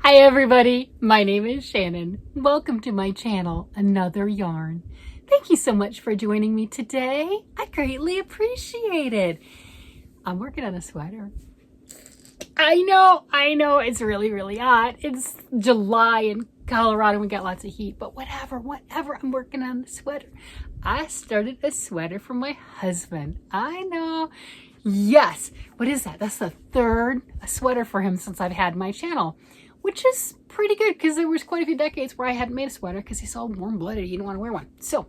Hi everybody, my name is Shannon. Welcome to my channel, Another Yarn. Thank you so much for joining me today. I greatly appreciate it. I'm working on a sweater. I know, it's really hot. It's July in Colorado, we got lots of heat, but whatever, I'm working on the sweater. I started a sweater for my husband. I know. Yes, what is that? That's the third sweater for him since I've had my channel, which is pretty good because there was quite a few decades where I hadn't made a sweater because he's all warm-blooded. He didn't want to wear one. So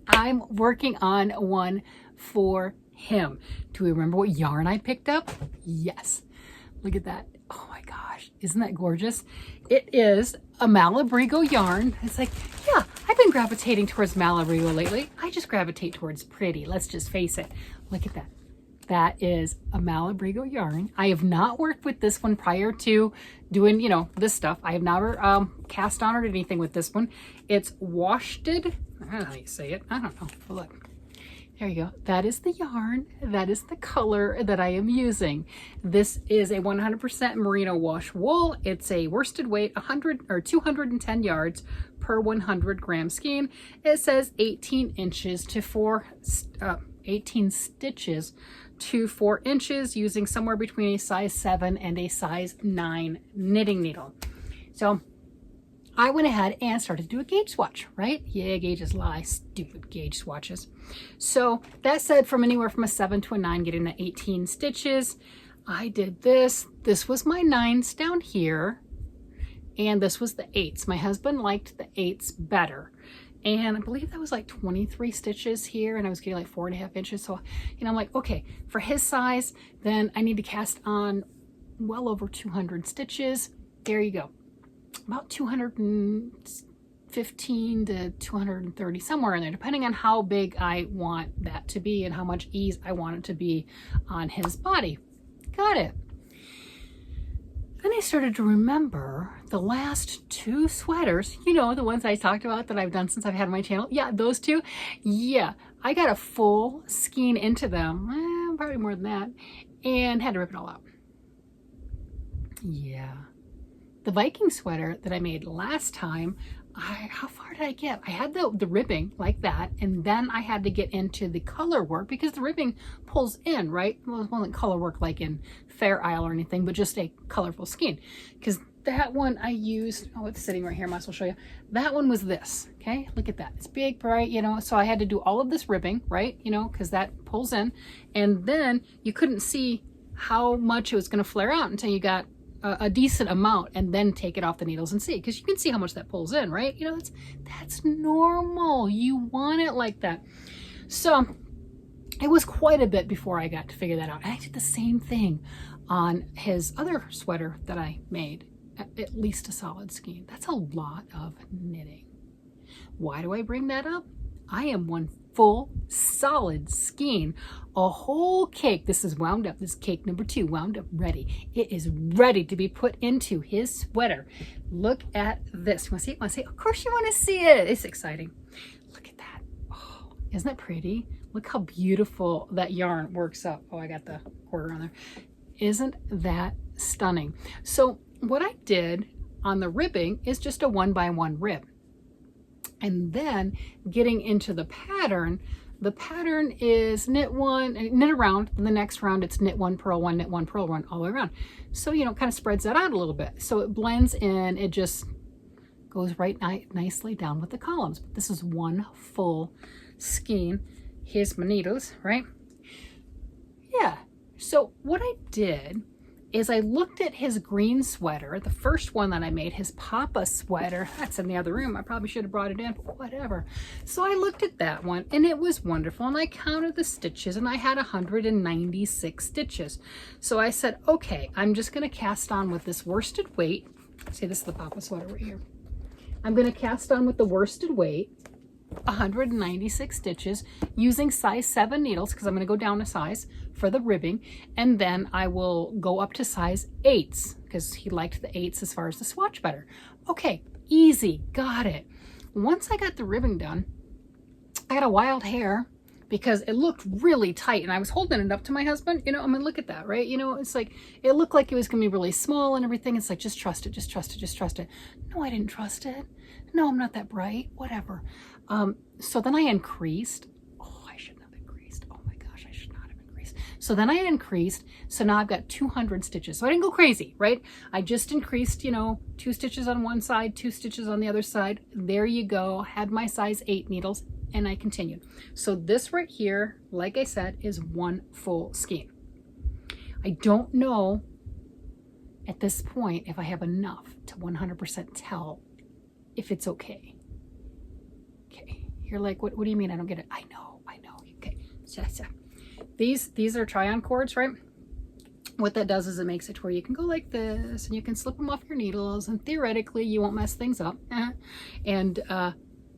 I'm working on one for him. Do we remember what yarn I picked up? Yes. Look at that. Oh my gosh. Isn't that gorgeous? It is a Malabrigo yarn. It's like, yeah, I've been gravitating towards Malabrigo lately. I just gravitate towards pretty. Let's just face it. Look at that. That is a Malabrigo yarn. I have not worked with this one prior to doing, this stuff. I have never cast on or anything with this one. It's washted. I don't know how you say it. I don't know. Look. There you go. That is the yarn. That is the color that I am using. This is a 100% merino wash wool. It's a worsted weight 100 or 210 yards per 100 gram skein. It says 18 inches to 18 stitches to 4 inches using somewhere between a size 7 and a size 9 knitting needle. So I went ahead and started to do a gauge swatch, right? Yeah, gauges lie, stupid gauge swatches. So that said from anywhere from a 7 to a 9, getting the 18 stitches. I did this. This was my 9s down here, and this was the 8s. My husband liked the 8s better. And I believe that was like 23 stitches here, and I was getting like 4.5 inches. So, I'm like, okay, for his size, then I need to cast on well over 200 stitches. There you go. About 215 to 230, somewhere in there, depending on how big I want that to be and how much ease I want it to be on his body. Got it. Then I started to remember the last 2 sweaters, the ones I talked about that I've done since I've had my channel. Yeah, those 2. Yeah, I got a full skein into them, probably more than that, and had to rip it all out. Yeah. The Viking sweater that I made last time, how far did I get? I had the ribbing like that, and then I had to get into the color work because the ribbing pulls in, right? Well, it wasn't color work like in Fair Isle or anything, but just a colorful skein. Because that one I used, it's sitting right here, I might as well show you. That one was this, okay? Look at that. It's big, bright, so I had to do all of this ribbing, right? Because that pulls in. And then you couldn't see how much it was going to flare out until you got a decent amount, and then take it off the needles and see, because you can see how much that pulls in, right? That's normal. You want it like that. So it was quite a bit before I got to figure that out. And I did the same thing on his other sweater that I made, at least a solid skein. That's a lot of knitting. Why do I bring that up? I am one full solid skein, a whole cake. This is wound up. This is cake number 2, wound up, ready. It is ready to be put into his sweater. Look at this. You want to see it? Want to see it? Of course you want to see it. It's exciting. Look at that. Oh, isn't that pretty? Look how beautiful that yarn works up. Oh, I got the quarter on there. Isn't that stunning? So what I did on the ribbing is just a 1x1 rib. And then getting into the pattern is knit around, and the next round it's knit 1, purl 1, knit 1, purl 1, all the way around. So, kind of spreads that out a little bit. So it blends in, it just goes right nicely down with the columns. But this is one full skein. Here's my needles, right? Yeah. So what I did is I looked at his green sweater, the first one that I made, his Papa sweater. That's in the other room. I probably should have brought it in, but whatever. So I looked at that one, and it was wonderful, and I counted the stitches, and I had 196 stitches. So I said, okay, I'm just going to cast on with this worsted weight. See, this is the Papa sweater right here. I'm going to cast on with the worsted weight, 196 stitches using size 7 needles, because I'm going to go down a size for the ribbing, and then I will go up to size 8s because he liked the 8s as far as the swatch better. Okay, easy, got it. Once I got the ribbing done, I got a wild hair because it looked really tight, and I was holding it up to my husband, you know, I mean, look at that, right? You know, it's like, it looked like it was gonna be really small and everything. It's like, just trust it, just trust it, just trust it. No, I didn't trust it. No, I'm not that bright, whatever. So then I increased. Oh, I shouldn't have increased. Oh my gosh, I should not have increased. So then I increased, so now I've got 200 stitches. So I didn't go crazy, right? I just increased, you know, 2 stitches on one side, 2 stitches on the other side. There you go, had my size 8 needles, and I continued. So this right here, like I said, is one full skein. I don't know at this point if I have enough to 100% tell if it's okay. Okay, you're like, what do you mean? I don't get it. I know. Okay, so these are try-on cords, right? What that does is it makes it to where you can go like this, and you can slip them off your needles, and theoretically you won't mess things up. And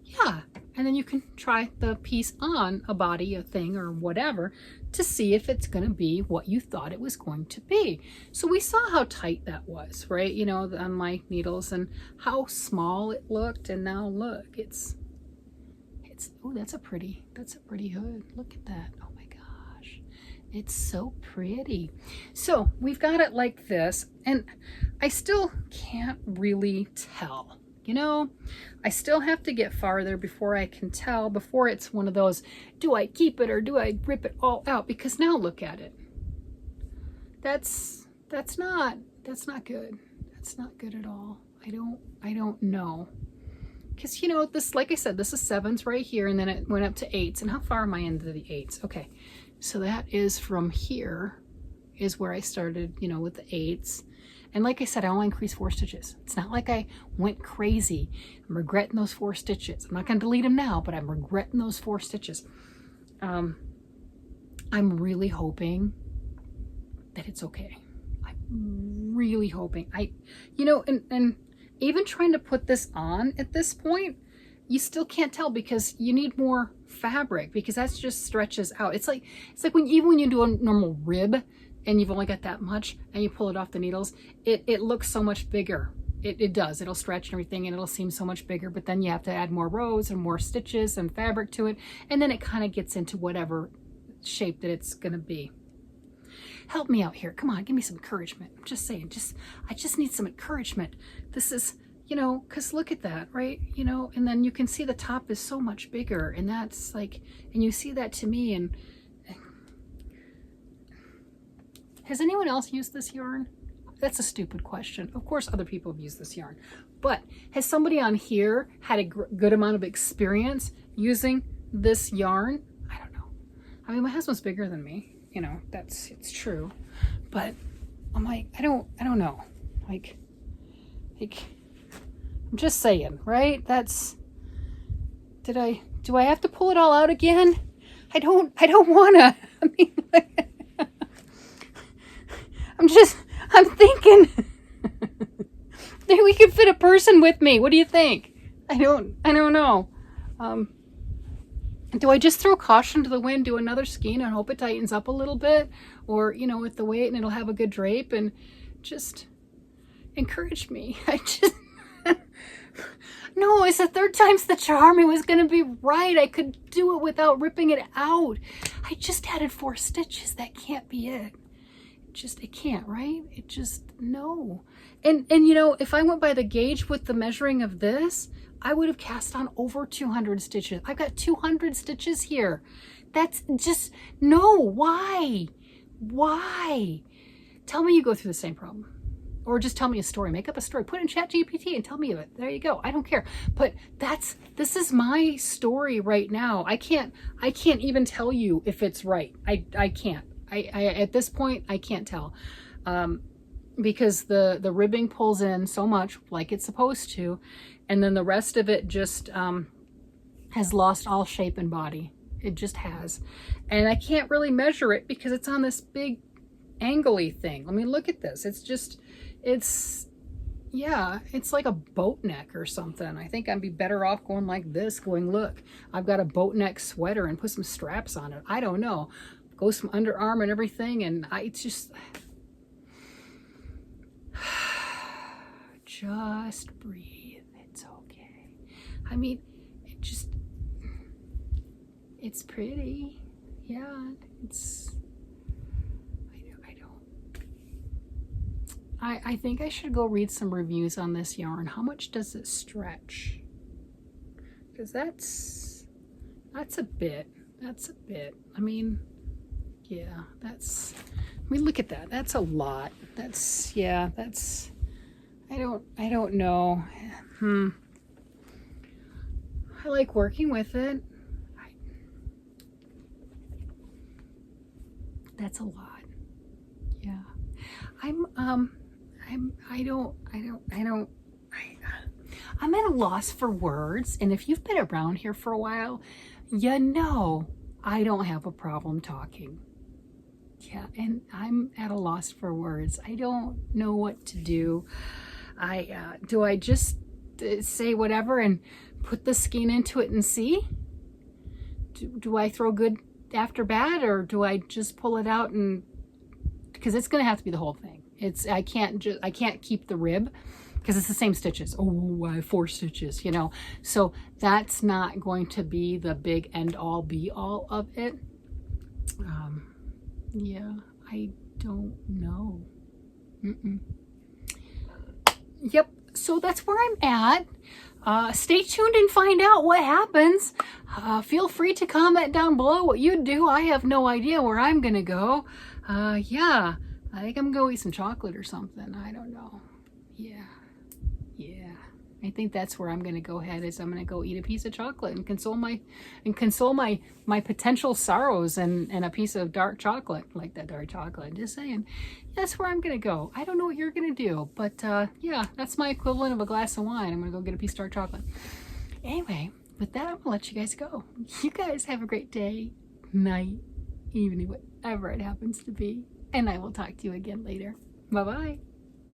yeah, and then you can try the piece on a body, a thing, or whatever, to see if it's going to be what you thought it was going to be. So we saw how tight that was, right? You know, on my needles, and how small it looked. And now look, it's oh, that's a pretty hood. Look at that. Oh my gosh, it's so pretty. So we've got it like this, and I still can't really tell. You know, I still have to get farther before I can tell, before it's one of those, do I keep it or do I rip it all out? Because now look at it. That's not good. That's not good at all. I don't know. Because, you know, this, like I said, this is 7s right here, and then it went up to 8s. And how far am I into the 8s? Okay, so that is from here is where I started, you know, with the 8s. And like I said, I only increased 4 stitches. It's not like I went crazy. I'm regretting those 4 stitches. I'm not going to delete them now, but I'm regretting those 4 stitches. I'm really hoping that it's okay. I'm really hoping. You know, and even trying to put this on at this point, you still can't tell, because you need more fabric, because that just stretches out. It's like even when you do a normal rib, and you've only got that much, and you pull it off the needles, it looks so much bigger. It does. It'll stretch and everything, and it'll seem so much bigger, but then you have to add more rows and more stitches and fabric to it, and then it kind of gets into whatever shape that it's going to be. Help me out here. Come on, give me some encouragement. I'm just saying, I just need some encouragement. This is, you know, because look at that, right? You know, and then you can see the top is so much bigger, and that's like, and you see that to me, and has anyone else used this yarn? That's a stupid question. Of course other people have used this yarn, but has somebody on here had a good amount of experience using this yarn? I don't know. I mean, my husband's bigger than me, you know, it's true, but I'm like, I don't know. Like, I'm just saying, right? Do I have to pull it all out again? I don't wanna. I mean, I'm thinking we could fit a person with me. What do you think? I don't know. Do I just throw caution to the wind, do another skein and hope it tightens up a little bit? Or, you know, with the weight, and it'll have a good drape, and just encourage me. No, it's the 3rd time's the charm. It was going to be right. I could do it without ripping it out. I just added 4 stitches. That can't be it. It can't, right? It just, no. And you know, if I went by the gauge with the measuring of this, I would have cast on over 200 stitches. I've got 200 stitches here. That's just, no, why? Tell me you go through the same problem. Or just tell me a story. Make up a story. Put it in ChatGPT and tell me of it. There you go. I don't care. But this is my story right now. I can't even tell you if it's right. I can't. I at this point, I can't tell. Because the ribbing pulls in so much like it's supposed to, and then the rest of it just has lost all shape and body. It just has. And I can't really measure it because it's on this big angly thing. I mean, look at this. Yeah, it's like a boat neck or something. I think I'd be better off going like this, going, look, I've got a boat neck sweater, and put some straps on it. I don't know. Goes from underarm and everything, and it's just breathe. It's okay. I mean, it's pretty. Yeah, it's, I think I should go read some reviews on this yarn. How much does it stretch? Because that's a bit. That's a bit. I mean, yeah, that's, I mean, look at that. That's a lot. That's, yeah, that's, I don't know. I like working with it. That's a lot. Yeah. I'm at a loss for words. And if you've been around here for a while, you know I don't have a problem talking. Yeah, and I'm at a loss for words. I don't know what to do. Do I just say whatever and put the skein into it and see? Do I throw good after bad, or do I just pull it out and, because it's going to have to be the whole thing. I can't keep the rib because it's the same stitches. Oh, I have 4 stitches, you know. So that's not going to be the big end all be all of it. Yeah, I don't know. Yep, so that's where I'm at. Stay tuned and find out what happens. Feel free to comment down below what you do. I have no idea where I'm gonna go. Yeah, I think I'm gonna go eat some chocolate or something. I don't know. Yeah. I think that's where I'm gonna go ahead, is I'm gonna go eat a piece of chocolate and console my potential sorrows and a piece of dark chocolate, like that dark chocolate. Just saying, that's where I'm gonna go. I don't know what you're gonna do, but yeah, that's my equivalent of a glass of wine. I'm gonna go get a piece of dark chocolate. Anyway, with that, I'm gonna let you guys go. You guys have a great day, night, evening, whatever it happens to be, and I will talk to you again later. Bye bye.